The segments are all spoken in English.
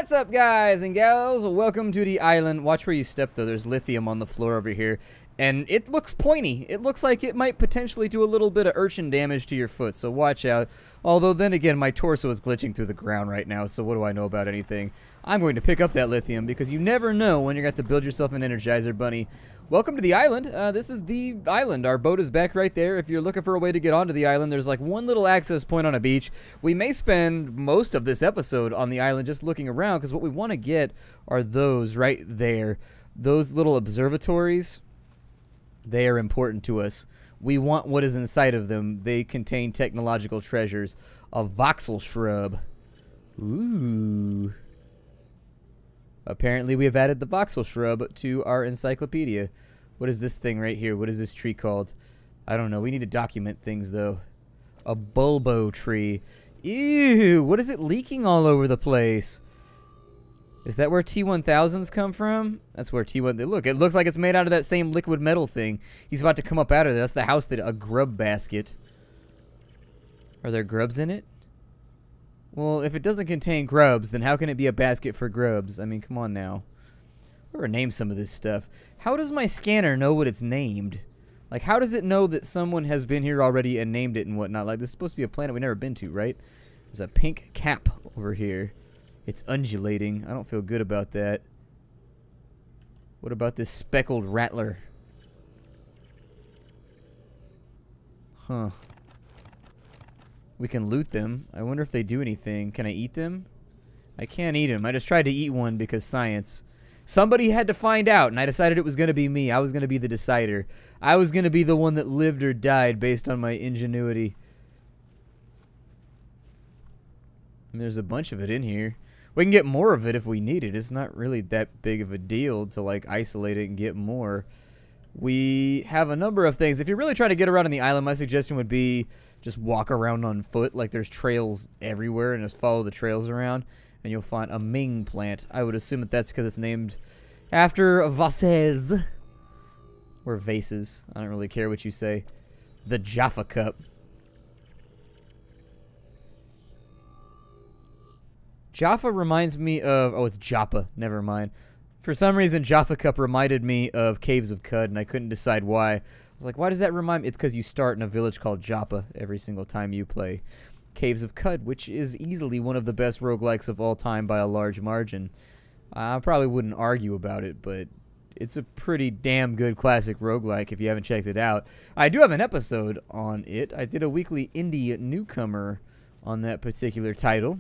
What's up, guys and gals? Welcome to the island. Watch where you step, though. There's lithium on the floor over here. And it looks pointy. It looks like it might potentially do a little bit of urchin damage to your foot, so watch out. Although, then again, my torso is glitching through the ground right now, so what do I know about anything? I'm going to pick up that lithium, because you never know when you're going to have to build yourself an Energizer Bunny. Welcome to the island. This is the island. Our boat is back right there. If you're looking for a way to get onto the island, there's like one little access point on a beach. We may spend most of this episode on the island just looking around, because what we want to get are those right there. Those little observatories. They are important to us. We want what is inside of them. They contain technological treasures. A voxel shrub. Ooh. Apparently we have added the voxel shrub to our encyclopedia. What is this thing right here? What is this tree called? I don't know. We need to document things, though. A bulbo tree. Ew. What is it leaking all over the place? Is that where T-1000s come from? That's where T-1000... Look, it looks like it's made out of that same liquid metal thing. He's about to come up out of there. That's the house that... A grub basket. Are there grubs in it? Well, if it doesn't contain grubs, then how can it be a basket for grubs? I mean, come on now. We're gonna name some of this stuff. How does my scanner know what it's named? Like, how does it know that someone has been here already and named it and whatnot? Like, this is supposed to be a planet we've never been to, right? There's a pink cap over here. It's undulating. I don't feel good about that. What about this speckled rattler? Huh. We can loot them. I wonder if they do anything. Can I eat them? I can't eat them. I just tried to eat one because science. Somebody had to find out, and I decided it was going to be me. I was going to be the decider. I was going to be the one that lived or died based on my ingenuity. And there's a bunch of it in here. We can get more of it if we need it. It's not really that big of a deal to, like, isolate it and get more. We have a number of things. If you're really trying to get around on the island, my suggestion would be just walk around on foot. Like, there's trails everywhere, and just follow the trails around, and you'll find a Ming plant. I would assume that that's because it's named after vases. Or vases. I don't really care what you say. The Jaffa Cup. Jaffa reminds me of... Oh, it's Joppa. Never mind. For some reason, Jaffa Cup reminded me of Caves of Cud, and I couldn't decide why. I was like, why does that remind me? It's because you start in a village called Joppa every single time you play Caves of Cud, which is easily one of the best roguelikes of all time by a large margin. I probably wouldn't argue about it, but it's a pretty damn good classic roguelike if you haven't checked it out. I do have an episode on it. I did a weekly indie newcomer on that particular title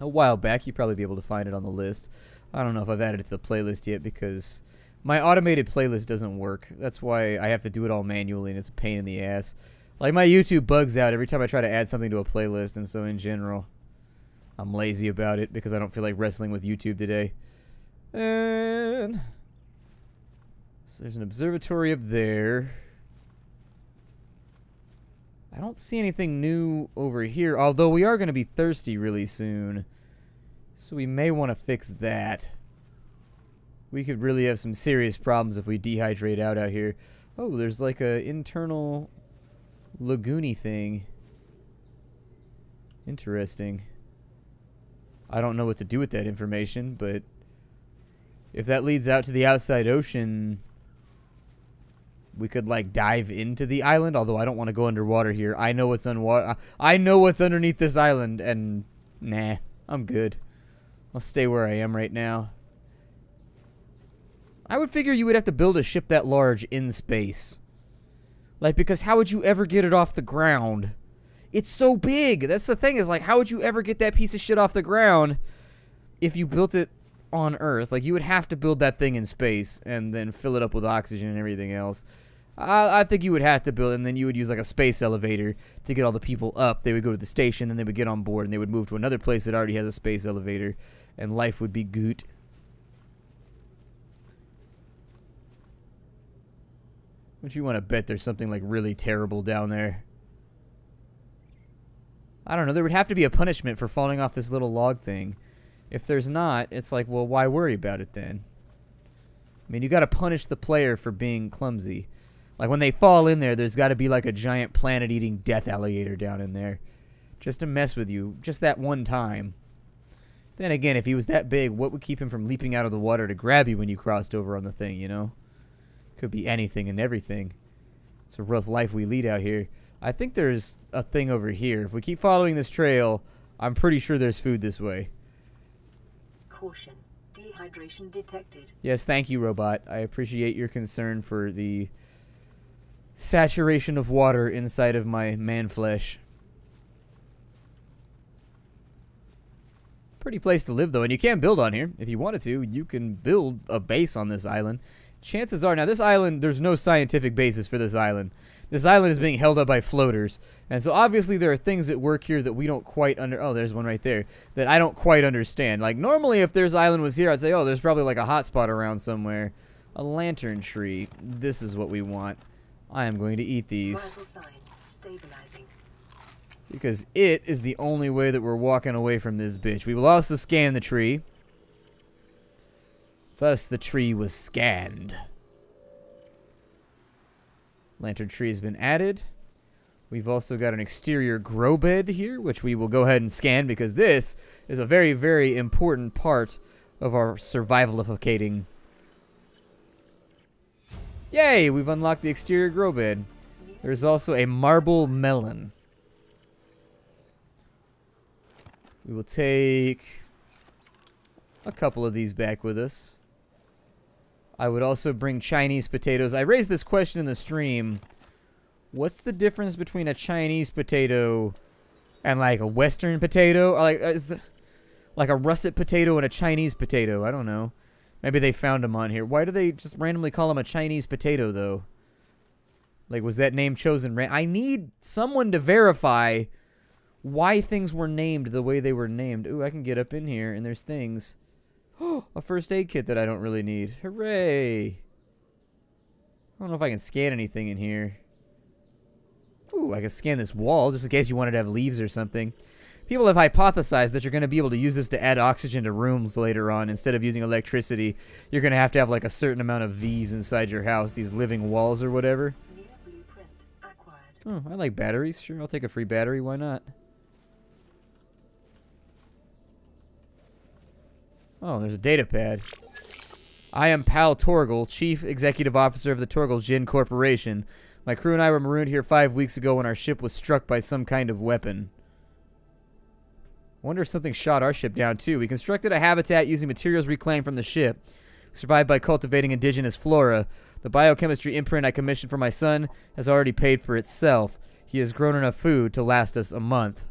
a while back. You'd probably be able to find it on the list. I don't know if I've added it to the playlist yet because my automated playlist doesn't work. That's why I have to do it all manually, and it's a pain in the ass. Like, my YouTube bugs out every time I try to add something to a playlist, and so in general, I'm lazy about it because I don't feel like wrestling with YouTube today. And so there's an observatory up there. I don't see anything new over here, although we are going to be thirsty really soon. So we may want to fix that. We could really have some serious problems if we dehydrate out here. Oh, there's like a internal lagoony thing. Interesting. I don't know what to do with that information, but if that leads out to the outside ocean, we could like dive into the island, although I don't want to go underwater here. I know what's I know what's underneath this island, and nah, I'm good. I'll stay where I am right now. I would figure you would have to build a ship that large in space. Like, because how would you ever get it off the ground? It's so big. That's the thing, is like, how would you ever get that piece of shit off the ground if you built it on Earth? Like, you would have to build that thing in space and then fill it up with oxygen and everything else. I think you would have to build, and then you would use like a space elevator to get all the people up. They would go to the station, then they would get on board, and they would move to another place that already has a space elevator, and life would be good. Would you want to bet there's something like really terrible down there? I don't know. There would have to be a punishment for falling off this little log thing. If there's not, it's like, well, why worry about it then? I mean, you got to punish the player for being clumsy. Like, when they fall in there, there's got to be like a giant planet-eating death alligator down in there. Just to mess with you. Just that one time. Then again, if he was that big, what would keep him from leaping out of the water to grab you when you crossed over on the thing, you know? Could be anything and everything. It's a rough life we lead out here. I think there's a thing over here. If we keep following this trail, I'm pretty sure there's food this way. Caution. Dehydration detected. Yes, thank you, robot. I appreciate your concern for the saturation of water inside of my man flesh. Pretty place to live, though, and you can build on here. If you wanted to, you can build a base on this island. Chances are, now this island, there's no scientific basis for this island. This island is being held up by floaters, and so obviously there are things at work here that we don't quite oh, there's one right there, that I don't quite understand. Like, normally if this island was here, I'd say, oh, there's probably like a hotspot around somewhere. A lantern tree. This is what we want. I am going to eat these. Vital signs stabilizing. Because it is the only way that we're walking away from this bitch. We will also scan the tree. Thus, the tree was scanned. Lantern tree has been added. We've also got an exterior grow bed here, which we will go ahead and scan because this is a very, very important part of our survivalificating. Yay! We've unlocked the exterior grow bed. There's also a marble melon. We will take a couple of these back with us. I would also bring Chinese potatoes. I raised this question in the stream. What's the difference between a Chinese potato and like a Western potato? Or like a russet potato and a Chinese potato? I don't know. Maybe they found them on here. Why do they just randomly call them a Chinese potato, though? Like, was that name chosen? I need someone to verify why things were named the way they were named. Ooh, I can get up in here, and there's things. A first aid kit that I don't really need. Hooray! I don't know if I can scan anything in here. Ooh, I can scan this wall, just in case you wanted to have leaves or something. People have hypothesized that you're going to be able to use this to add oxygen to rooms later on. Instead of using electricity, you're going to have like a certain amount of these inside your house, these living walls or whatever. New blueprint acquired. Oh, I like batteries. Sure, I'll take a free battery. Why not? Oh, there's a data pad. I am Pal Torgal, Chief Executive Officer of the Torgal Jin Corporation. My crew and I were marooned here 5 weeks ago when our ship was struck by some kind of weapon. Wonder if something shot our ship down too. We constructed a habitat using materials reclaimed from the ship. We survived by cultivating indigenous flora. The biochemistry imprint I commissioned for my son has already paid for itself. He has grown enough food to last us a month.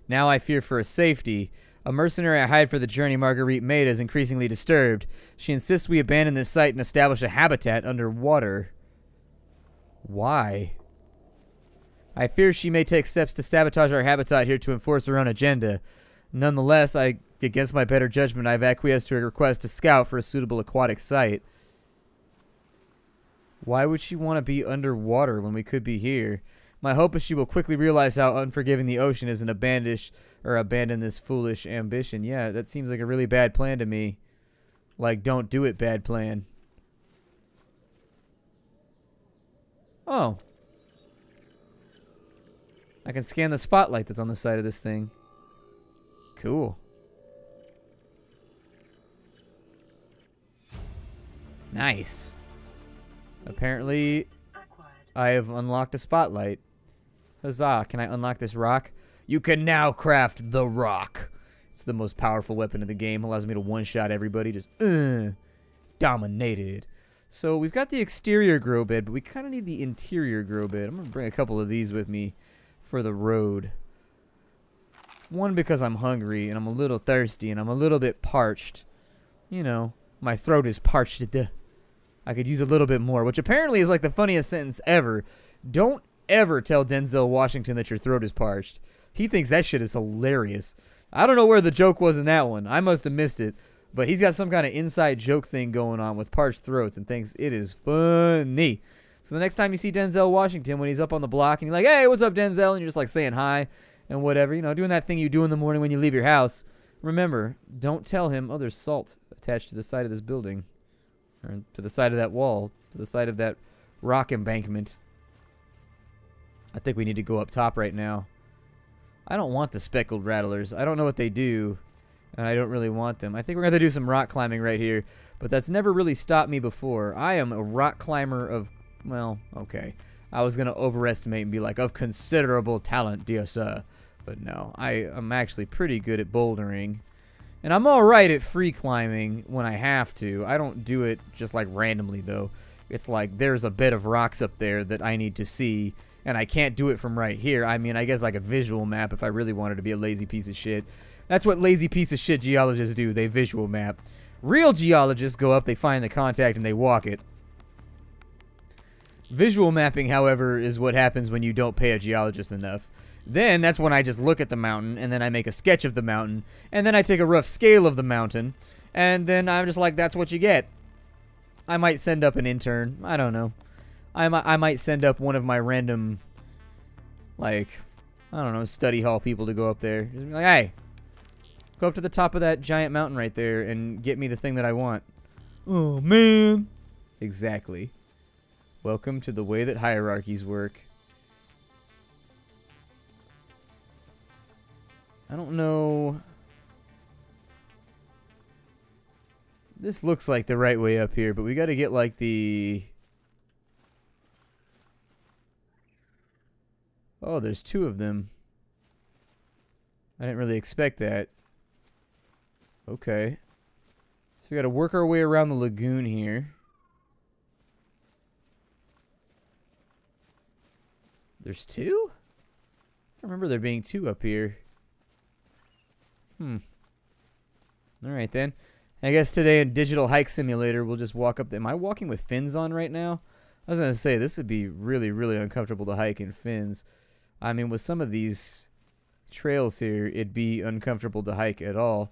Now I fear for his safety. A mercenary I hired for the journey Marguerite made is increasingly disturbed. She insists we abandon this site and establish a habitat underwater. Why? I fear she may take steps to sabotage our habitat here to enforce her own agenda. Nonetheless, against my better judgment, I've acquiesced to a request to scout for a suitable aquatic site. Why would she want to be underwater when we could be here? My hope is she will quickly realize how unforgiving the ocean is and abandon this foolish ambition. Yeah, that seems like a really bad plan to me. Like, don't do it, bad plan. Oh. I can scan the spotlight that's on the side of this thing. Cool. Nice. Apparently, I have unlocked a spotlight. Huzzah. Can I unlock this rock? You can now craft the rock. It's the most powerful weapon in the game. Allows me to one-shot everybody. Just, dominated. So we've got the exterior grow bed, but we kind of need the interior grow bed. I'm going to bring a couple of these with me for the road. One, because I'm hungry, and I'm a little thirsty, and I'm a little bit parched. You know, my throat is parched. I could use a little bit more, which apparently is like the funniest sentence ever. Don't ever tell Denzel Washington that your throat is parched. He thinks that shit is hilarious. I don't know where the joke was in that one. I must have missed it. But he's got some kind of inside joke thing going on with parched throats and thinks it is funny. So the next time you see Denzel Washington when he's up on the block and you're like, hey, what's up, Denzel? And you're just like saying hi and whatever. You know, doing that thing you do in the morning when you leave your house. Remember, don't tell him, oh, there's salt attached to the side of this building. Or to the side of that wall. To the side of that rock embankment. I think we need to go up top right now. I don't want the speckled rattlers. I don't know what they do, and I don't really want them. I think we're going to do some rock climbing right here, but that's never really stopped me before. I am a rock climber of, well, okay. I was going to overestimate and be like, of considerable talent, dear sir. But no, I'm actually pretty good at bouldering. And I'm alright at free climbing when I have to. I don't do it just like randomly though. It's like there's a bed of rocks up there that I need to see, and I can't do it from right here. I mean, I guess like a visual map if I really wanted to be a lazy piece of shit. That's what lazy piece of shit geologists do. They visual map. Real geologists go up, they find the contact, and they walk it. Visual mapping, however, is what happens when you don't pay a geologist enough. Then that's when I just look at the mountain, and then I make a sketch of the mountain, and then I take a rough scale of the mountain, and then I'm just like, that's what you get. I might send up an intern. I don't know. I might send up one of my random, like, I don't know, study hall people to go up there. Just be like, hey, go up to the top of that giant mountain right there and get me the thing that I want. Oh, man. Exactly. Welcome to the way that hierarchies work. I don't know. This looks like the right way up here, but we got to get like the... Oh, there's two of them. I didn't really expect that. Okay. So we got to work our way around the lagoon here. There's two? I remember there being two up here. Alright then. I guess today in Digital Hike Simulator, we'll just walk up. Am I walking with fins on right now? I was going to say, this would be really, really uncomfortable to hike in fins. I mean, with some of these trails here, it'd be uncomfortable to hike at all.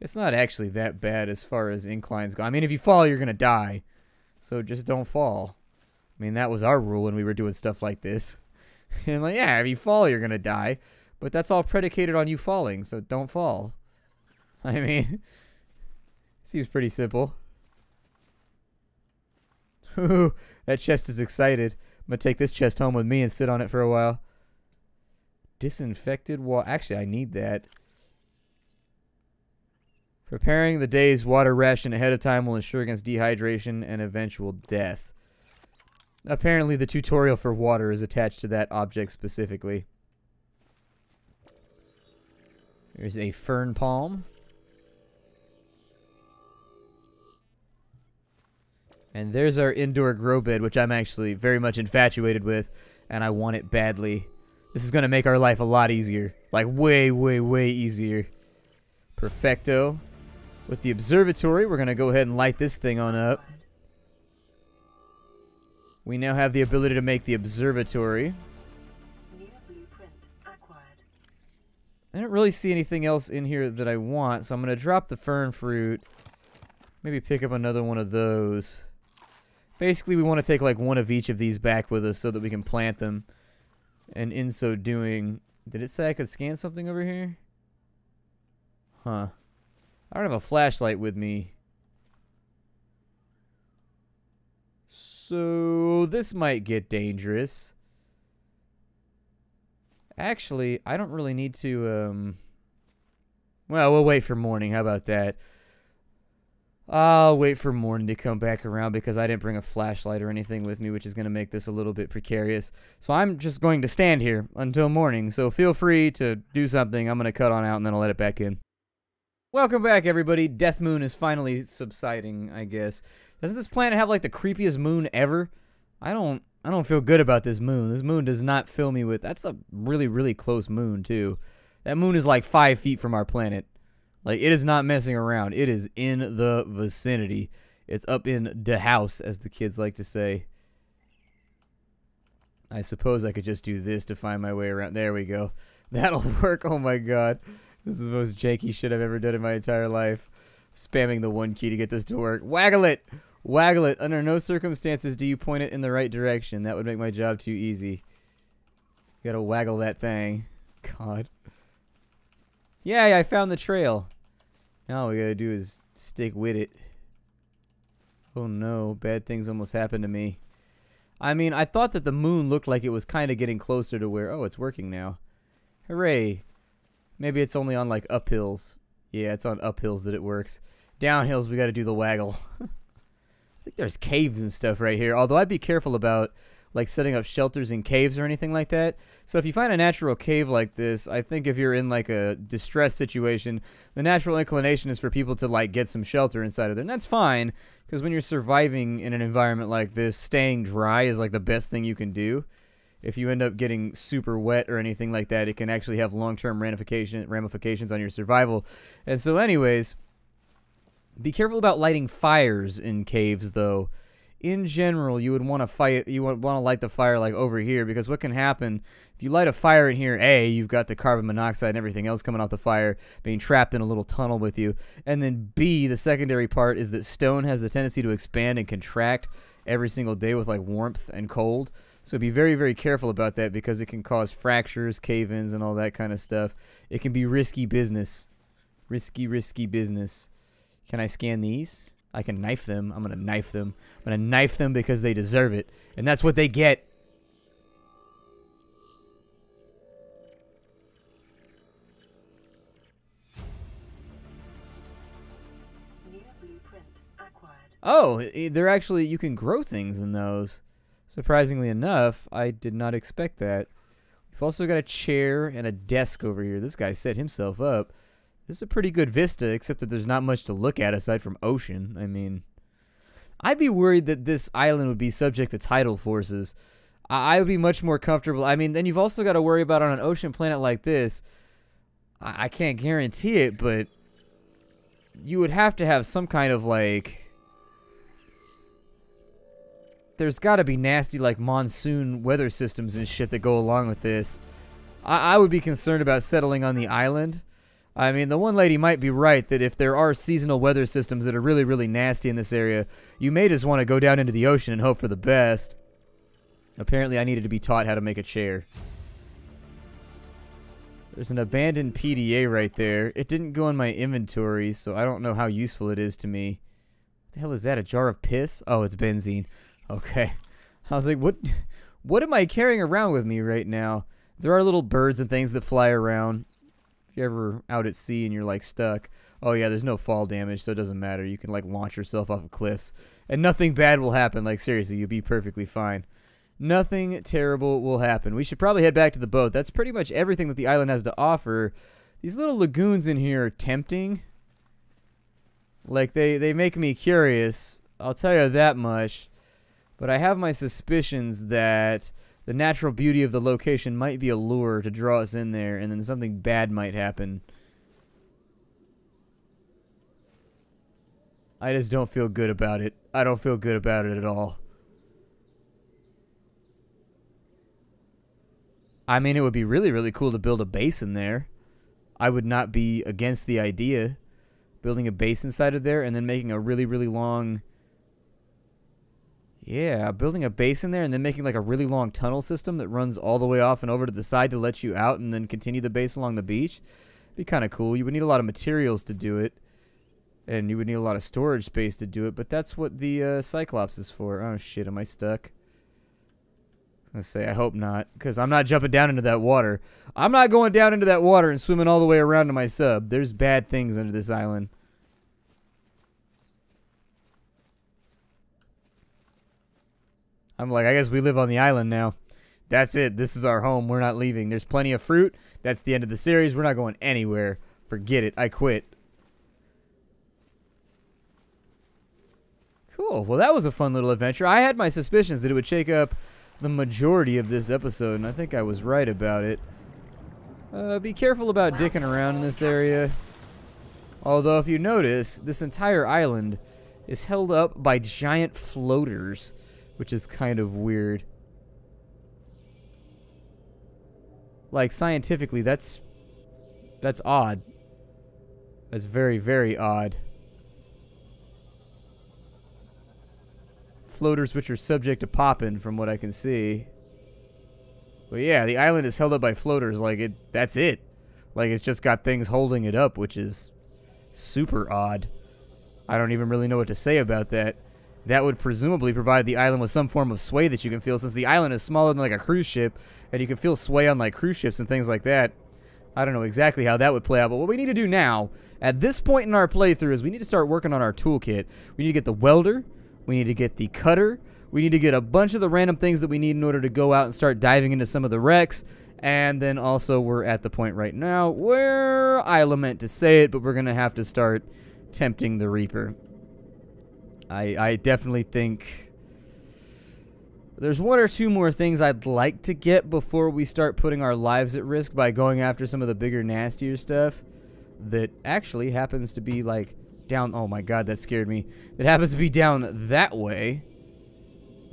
It's not actually that bad as far as inclines go. I mean, if you fall, you're going to die. So just don't fall. I mean, that was our rule when we were doing stuff like this. And like, yeah, if you fall, you're going to die. But that's all predicated on you falling, so don't fall. I mean, seems pretty simple. Ooh, that chest is excited. I'm going to take this chest home with me and sit on it for a while. Disinfected water. Actually, I need that. Preparing the day's water ration ahead of time will ensure against dehydration and eventual death. Apparently, the tutorial for water is attached to that object specifically. There's a fern palm. And there's our indoor grow bed, which I'm actually very much infatuated with, and I want it badly. This is going to make our life a lot easier. Like, way, way, way easier. Perfecto. With the observatory, we're going to go ahead and light this thing on up. We now have the ability to make the observatory. New blueprint acquired. I don't really see anything else in here that I want, so I'm going to drop the fern fruit. Maybe pick up another one of those. Basically, we want to take like one of each of these back with us so that we can plant them. And in so doing... Did it say I could scan something over here? Huh. I don't have a flashlight with me. So this might get dangerous. Actually, I don't really need to, well, we'll wait for morning. How about that? I'll wait for morning to come back around because I didn't bring a flashlight or anything with me, which is going to make this a little bit precarious. So I'm just going to stand here until morning. So feel free to do something. I'm going to cut on out and then I'll let it back in. Welcome back, everybody. Death Moon is finally subsiding, I guess. Doesn't this planet have like the creepiest moon ever? I don't feel good about this moon. This moon does not fill me with... That's a really, really close moon, too. That moon is like 5 feet from our planet. Like, it is not messing around. It is in the vicinity. It's up in the house, as the kids like to say. I suppose I could just do this to find my way around. There we go. That'll work. Oh my god. This is the most janky shit I've ever done in my entire life. Spamming the one key to get this to work. Waggle it! Waggle it. Under no circumstances do you point it in the right direction. That would make my job too easy. You gotta waggle that thing. God. Yay, I found the trail. Now all we gotta do is stick with it. Oh no, bad things almost happened to me. I mean, I thought that the moon looked like it was kind of getting closer to where... Oh, it's working now. Hooray. Maybe it's only on like uphills. Yeah, it's on uphills that it works. Downhills, we got to do the waggle. I think there's caves and stuff right here. Although I'd be careful about like setting up shelters in caves or anything like that. So if you find a natural cave like this, I think if you're in like a distress situation, the natural inclination is for people to like get some shelter inside of there. And that's fine, because when you're surviving in an environment like this, staying dry is like the best thing you can do. If you end up getting super wet or anything like that, it can actually have long-term ramifications on your survival. And so anyways, be careful about lighting fires in caves though. In general, you would want to light the fire like over here, because what can happen if you light a fire in here, A, you've got the carbon monoxide and everything else coming off the fire being trapped in a little tunnel with you, and then B, the secondary part is that stone has the tendency to expand and contract every single day with like warmth and cold. So be very, very careful about that, because it can cause fractures, cave-ins, and all that kind of stuff. It can be risky business. Risky business. Can I scan these? I can knife them. I'm going to knife them. I'm going to knife them because they deserve it. And that's what they get. New blueprint acquired. Oh, they're actually, you can grow things in those. Surprisingly enough, I did not expect that. We've also got a chair and a desk over here. This guy set himself up. This is a pretty good vista, except that there's not much to look at aside from ocean. I mean, I'd be worried that this island would be subject to tidal forces. I would be much more comfortable. I mean, then you've also got to worry about on an ocean planet like this. I can't guarantee it, but you would have to have some kind of like... There's got to be nasty like monsoon weather systems and shit that go along with this. I would be concerned about settling on the island. I mean, the one lady might be right that if there are seasonal weather systems that are really, really nasty in this area, you may just want to go down into the ocean and hope for the best. Apparently, I needed to be taught how to make a chair. There's an abandoned PDA right there. It didn't go in my inventory, so I don't know how useful it is to me. What the hell is that? A jar of piss? Oh, it's benzene. Okay. I was like, what am I carrying around with me right now? There are little birds and things that fly around. If you're ever out at sea and you're like stuck, oh yeah, there's no fall damage, so it doesn't matter. You can like launch yourself off of cliffs and nothing bad will happen. Like seriously, you'll be perfectly fine. Nothing terrible will happen. We should probably head back to the boat. That's pretty much everything that the island has to offer. These little lagoons in here are tempting. Like they make me curious. I'll tell you that much. But I have my suspicions that the natural beauty of the location might be a lure to draw us in there, and then something bad might happen. I just don't feel good about it. I don't feel good about it at all. I mean, it would be really, really cool to build a base in there. I would not be against the idea. Building a base inside of there and then making a really, really long... Yeah, building a base in there and then making like a really long tunnel system that runs all the way off and over to the side to let you out and then continue the base along the beach. Be kind of cool. You would need a lot of materials to do it. And you would need a lot of storage space to do it. But that's what the Cyclops is for. Oh shit, am I stuck? Let's say, I hope not. Because I'm not jumping down into that water. I'm not going down into that water and swimming all the way around to my sub. There's bad things under this island. I'm like, I guess we live on the island now. That's it. This is our home. We're not leaving. There's plenty of fruit. That's the end of the series. We're not going anywhere. Forget it. I quit. Cool. Well, that was a fun little adventure. I had my suspicions that it would shake up the majority of this episode, and I think I was right about it. Be careful about dicking around in this area. Although, if you notice, this entire island is held up by giant floaters, which is kind of weird. Like, scientifically, that's odd. That's very, very odd. Floaters which are subject to popping, from what I can see. But yeah, the island is held up by floaters. Like, that's it. Like, it's just got things holding it up, which is super odd. I don't even really know what to say about that. That would presumably provide the island with some form of sway that you can feel, since the island is smaller than like a cruise ship, and you can feel sway on like cruise ships and things like that. I don't know exactly how that would play out, but what we need to do now, at this point in our playthrough, is we need to start working on our toolkit. We need to get the welder, we need to get the cutter, we need to get a bunch of the random things that we need in order to go out and start diving into some of the wrecks, and then also we're at the point right now where I lament to say it, but we're going to have to start tempting the Reaper. I definitely think there's one or two more things I'd like to get before we start putting our lives at risk by going after some of the bigger, nastier stuff that actually happens to be like down. Oh my god, that scared me. That happens to be down that way.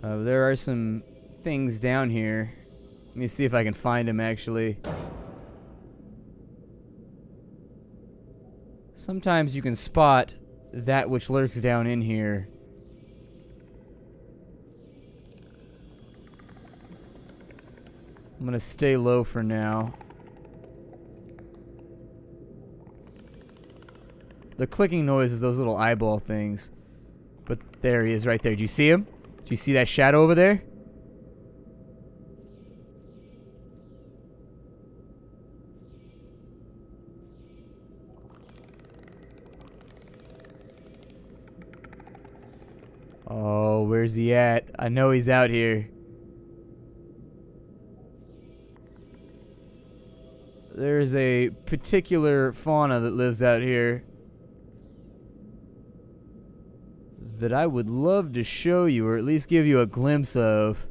There are some things down here. Let me see if I can find them actually. Sometimes you can spot that which lurks down in here. I'm gonna stay low for now. The clicking noise is those little eyeball things. But there he is right there. Do you see him? Do you see that shadow over there? Oh, where's he at? I know he's out here. There's a particular fauna that lives out here that I would love to show you, or at least give you a glimpse of.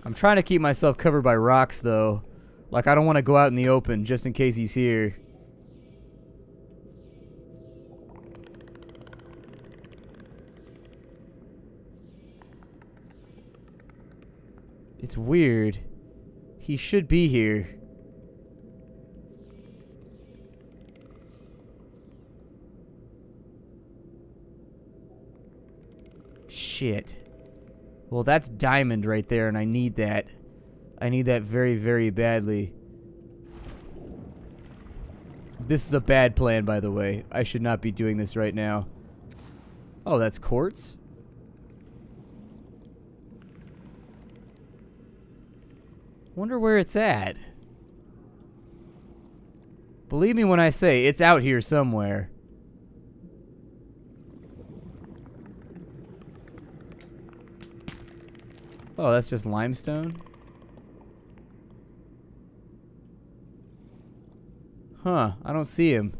I'm trying to keep myself covered by rocks, though. Like, I don't want to go out in the open, just in case he's here. It's weird. He should be here. Shit. Well, that's diamond right there, and I need that. I need that very, very badly. This is a bad plan, by the way. I should not be doing this right now. Oh, that's quartz? Wonder where it's at. Believe me when I say it's out here somewhere. Oh, that's just limestone? Huh, I don't see him.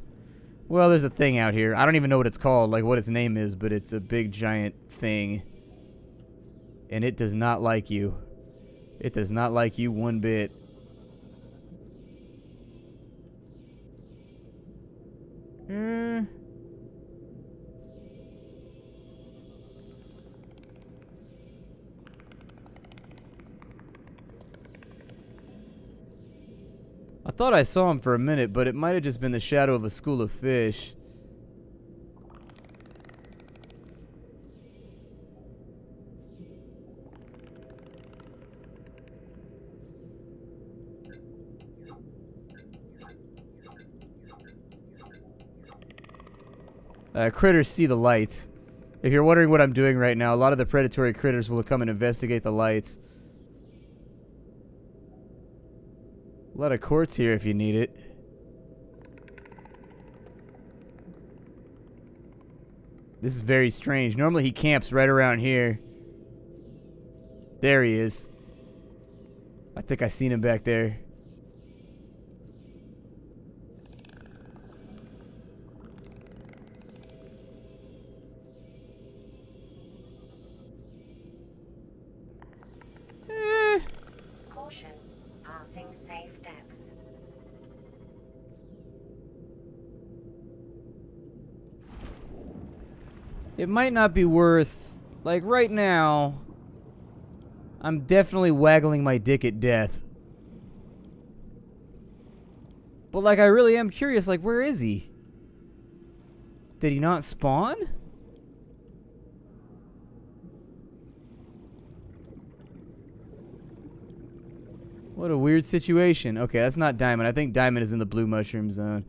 Well, there's a thing out here. I don't even know what it's called, like what its name is, but it's a big giant thing. And it does not like you. It does not like you one bit. I thought I saw him for a minute, but it might have just been the shadow of a school of fish. Critters see the lights. If you're wondering what I'm doing right now, a lot of the predatory critters will come and investigate the lights. A lot of quartz here if you need it. This is very strange. Normally he camps right around here. There he is. I think I seen him back there. Caution. Passing safe depth. It might not be worth, like right now, I'm definitely waggling my dick at death. But like I really am curious, like where is he? Did he not spawn? What a weird situation. Okay, that's not Diamond. I think Diamond is in the blue mushroom zone.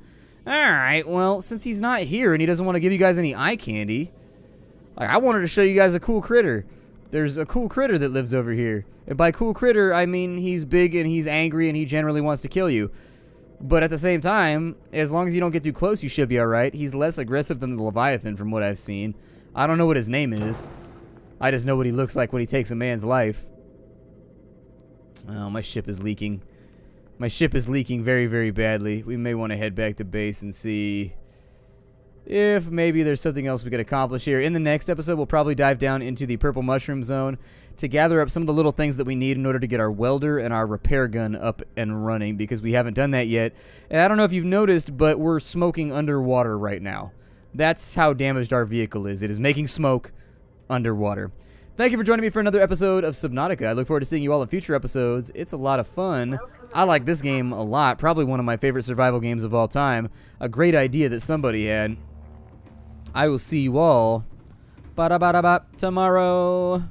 Alright, well, since he's not here and he doesn't want to give you guys any eye candy, like, I wanted to show you guys a cool critter. There's a cool critter that lives over here. And by cool critter, I mean he's big and he's angry and he generally wants to kill you. But at the same time, as long as you don't get too close, you should be alright. He's less aggressive than the Leviathan from what I've seen. I don't know what his name is. I just know what he looks like when he takes a man's life. Oh, my ship is leaking. My ship is leaking very, very badly. We may want to head back to base and see if maybe there's something else we could accomplish here. In the next episode, we'll probably dive down into the Purple Mushroom Zone to gather up some of the little things that we need in order to get our welder and our repair gun up and running, because we haven't done that yet. And I don't know if you've noticed, but we're smoking underwater right now. That's how damaged our vehicle is. It is making smoke underwater. Thank you for joining me for another episode of Subnautica. I look forward to seeing you all in future episodes. It's a lot of fun. I like this game a lot. Probably one of my favorite survival games of all time. A great idea that somebody had. I will see you all tomorrow.